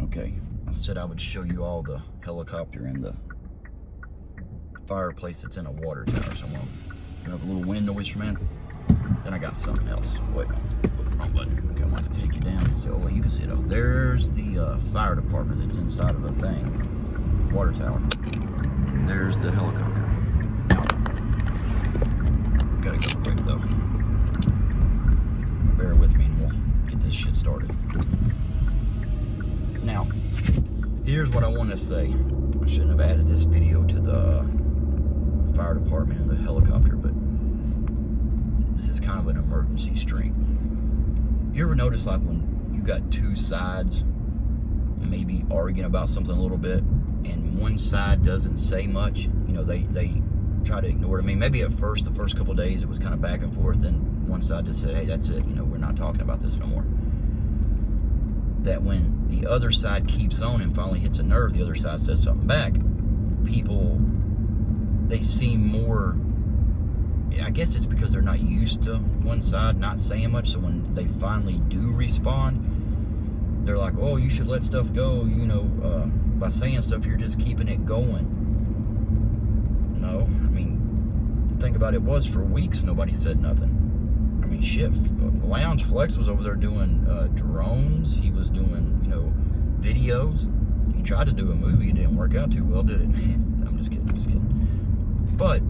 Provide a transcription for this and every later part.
Okay, I said I would show you all the helicopter and the fireplace that's in a water tower somewhere. You have a little wind noise from it. Then I got something else. Wait, wrong button. Okay, I want to take you down. So, oh, you can see it. Oh, there's the fire department that's inside of a thing, water tower. And there's the helicopter. Now, gotta go quick though. Bear with me and we'll get this shit started. Now, here's what I want to say. I shouldn't have added this video to the fire department and the helicopter, but this is kind of an emergency string. You ever notice like when you got two sides maybe arguing about something a little bit and one side doesn't say much, you know, they try to ignore it. I mean, maybe at first, the first couple of days it was kind of back and forth, and one side just said, hey, that's it, you know, we're not talking about this no more. That when the other side keeps on and finally hits a nerve, the other side says something back, people, they seem more, I guess it's because they're not used to one side not saying much, so when they finally do respond, they're like, oh, you should let stuff go, you know, by saying stuff, you're just keeping it going. No, I mean, the thing about it was, for weeks, nobody said nothing. I mean, shit, Lounge Flex was over there doing drones. He was doing, you know, videos. He tried to do a movie. It didn't work out too well, did it? I'm just kidding, But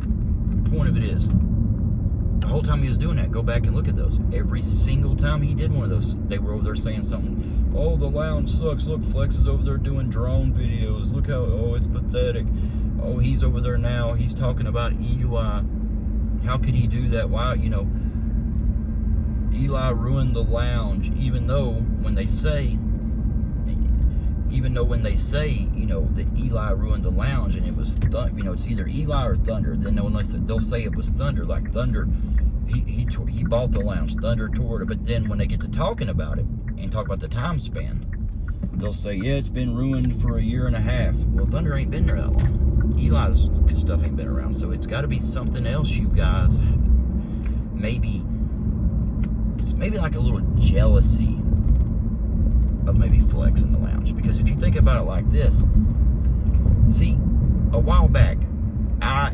the point of it is, the whole time he was doing that, go back and look at those. Every single time he did one of those, they were over there saying something. Oh, the lounge sucks. Look, Flex is over there doing drone videos. Look how, oh, it's pathetic. Oh, he's over there now. He's talking about Eli. How could he do that? Why, you know, Eli ruined the lounge, even though when they say, you know, that Eli ruined the lounge and it was, you know, it's either Eli or Thunder. Then they'll say it was Thunder, like Thunder, he bought the lounge, Thunder toured it. But then when they get to talking about it and talk about the time span, they'll say, yeah, it's been ruined for a year and a half. Well, Thunder ain't been there that long. Eli's stuff ain't been around, so it's got to be something else, you guys. Maybe like a little jealousy of maybe Flex in the lounge. Because if you think about it like this, see, a while back, I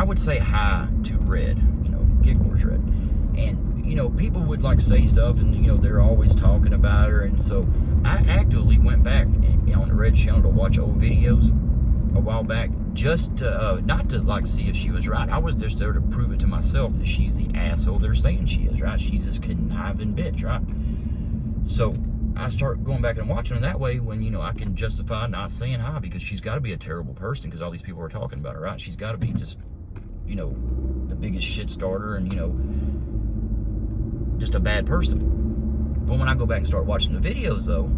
would say hi to Red, you know, Gig Wars Red. And, you know, people would like say stuff and, you know, they're always talking about her. And so I actively went back on the Red channel to watch old videos a while back, just to, not to like see if she was right. I was just there to prove it to myself that she's the asshole they're saying she is, right? She's this conniving bitch, right? So I start going back and watching her that way when, you know, I can justify not saying hi, because she's got to be a terrible person because all these people are talking about her, right? She's got to be just, you know, the biggest shit starter and, you know, just a bad person. But when I go back and start watching the videos, though,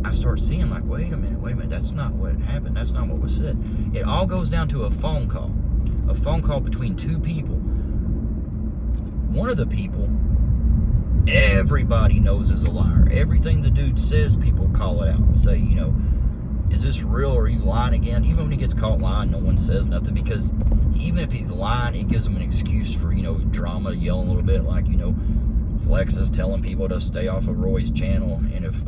I start seeing like, wait a minute, that's not what happened. That's not what was said. It all goes down to a phone call between two people. One of the people, everybody knows is a liar. Everything the dude says, people call it out and say, you know, is this real or are you lying again? Even when he gets caught lying, no one says nothing, because even if he's lying, it gives him an excuse for, you know, drama, yelling a little bit, like, you know, Flex is telling people to stay off of Roy's channel, and if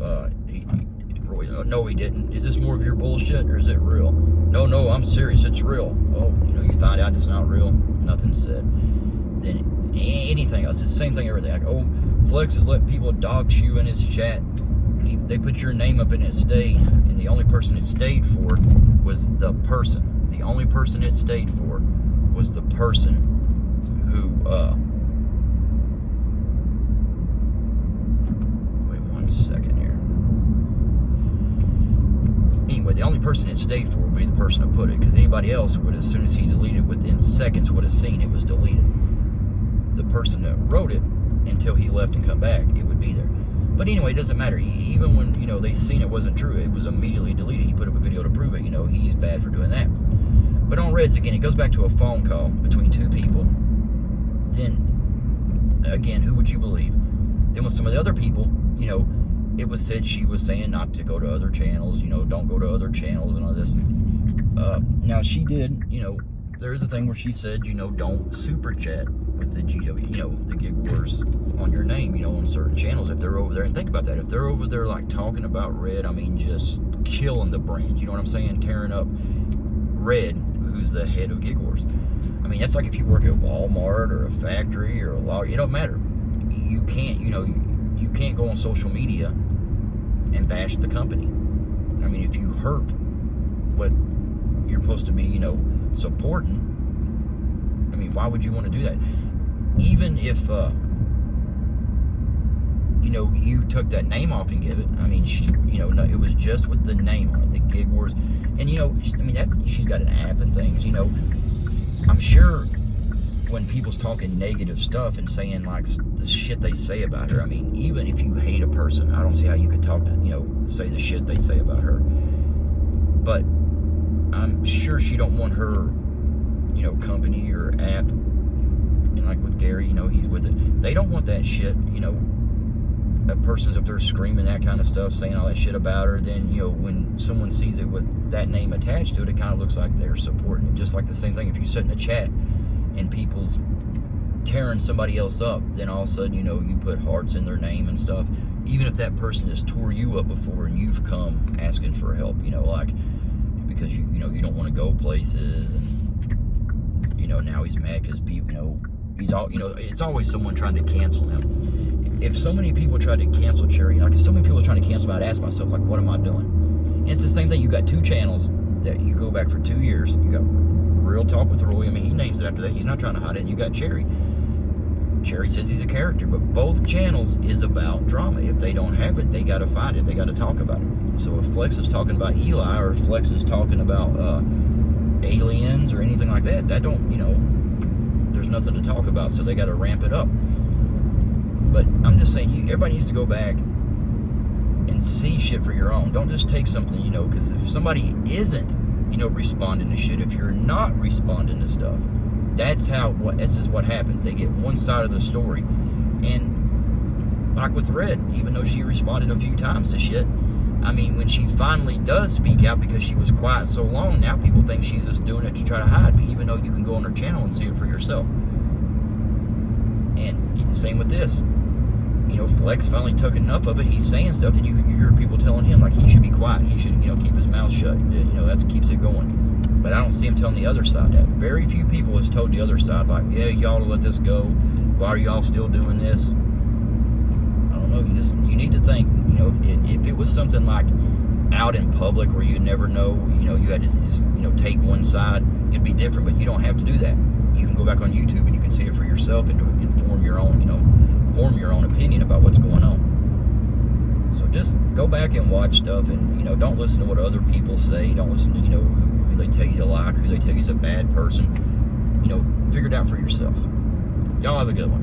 Roy, no, he didn't. Is this more of your bullshit or is it real? No, I'm serious. It's real. Oh, you know, you find out it's not real. Nothing said. Then anything else, it's the same thing. Everything. Like, oh, Flex is letting people dog you in his chat. They put your name up and it stayed, and the only person it stayed for was the person. The only person it stayed for was the person who. Wait 1 second here. Anyway, the only person it stayed for would be the person who put it, because anybody else would, as soon as he deleted it, within seconds would have seen it was deleted. The person that wrote it, until he left and come back, it would be there. But anyway, it doesn't matter. Even when, you know, they seen it wasn't true, it was immediately deleted. He put up a video to prove it. You know, he's bad for doing that. But on Reds, again, it goes back to a phone call between two people. Then, again, who would you believe? Then with some of the other people, you know, it was said she was saying not to go to other channels, you know, don't go to other channels and all this. Now, she did, you know, there is a thing where she said, you know, don't super chat with the GW, you know, the Gig Wars on your name, you know, on certain channels. If they're over there, and think about that, if they're over there like talking about Red, I mean, just killing the brand, you know what I'm saying? Tearing up Red, who's the head of Gig Wars. I mean, that's like if you work at Walmart or a factory or a law, it don't matter. You can't, you know, you can't go on social media and bash the company. I mean, if you hurt what you're supposed to be, you know, supporting, I mean, why would you want to do that? Even if, you know, you took that name off and give it, I mean, she, you know, no, it was just with the name on it, the Gig Wars. And, you know, I mean, she's got an app and things, you know. I'm sure when people's talking negative stuff and saying, like, the shit they say about her, I mean, even if you hate a person, I don't see how you could talk to, you know, say the shit they say about her. But I'm sure she don't want her, you know, company or app, and like with Gary, you know, he's with it. They don't want that shit, you know, a person's up there screaming that kind of stuff, saying all that shit about her. Then, you know, when someone sees it with that name attached to it, it kind of looks like they're supporting it. Just like the same thing, if you sit in a chat and people's tearing somebody else up, then all of a sudden, you know, you put hearts in their name and stuff. Even if that person has tore you up before and you've come asking for help, you know, like, because you know, you don't want to go places, and, you know, now he's mad because people, you know, he's all, you know, it's always someone trying to cancel him. If so many people tried to cancel Cherry, like if so many people are trying to cancel him, I'd ask myself, like, what am I doing? And it's the same thing. You got two channels that you go back for 2 years. You got Real Talk with Roy. I mean, he names it after that. He's not trying to hide it. And you got Cherry. Cherry says he's a character, but both channels is about drama. If they don't have it, they got to find it. They got to talk about it. So if Flex is talking about Eli, or if Flex is talking about aliens or anything like that, that don't, you know, there's nothing to talk about. So they got to ramp it up. But I'm just saying, everybody needs to go back and see shit for your own. Don't just take something, you know, because if somebody isn't, you know, responding to shit, if you're not responding to stuff, that's just what happens. They get one side of the story. And like with Red, even though she responded a few times to shit, I mean, when she finally does speak out because she was quiet so long, now people think she's just doing it to try to hide, but even though you can go on her channel and see it for yourself. And same with this. You know, Flex finally took enough of it. He's saying stuff, and you hear people telling him, like, he should be quiet. He should, you know, keep his mouth shut. You know, that keeps it going. But I don't see him telling the other side that. Very few people has told the other side, like, yeah, y'all to let this go. Why are y'all still doing this? I don't know. You need to think, you know, if it was something like out in public where you'd never know, you know, you had to just, you know, take one side, it'd be different. But you don't have to do that. You can go back on YouTube and you can see it for yourself and form your own, you know, form your own opinion about what's going on. So just go back and watch stuff, and, you know, don't listen to what other people say. Don't listen to, you know, who they tell you to like, who they tell you is a bad person. You know, figure it out for yourself. Y'all have a good one.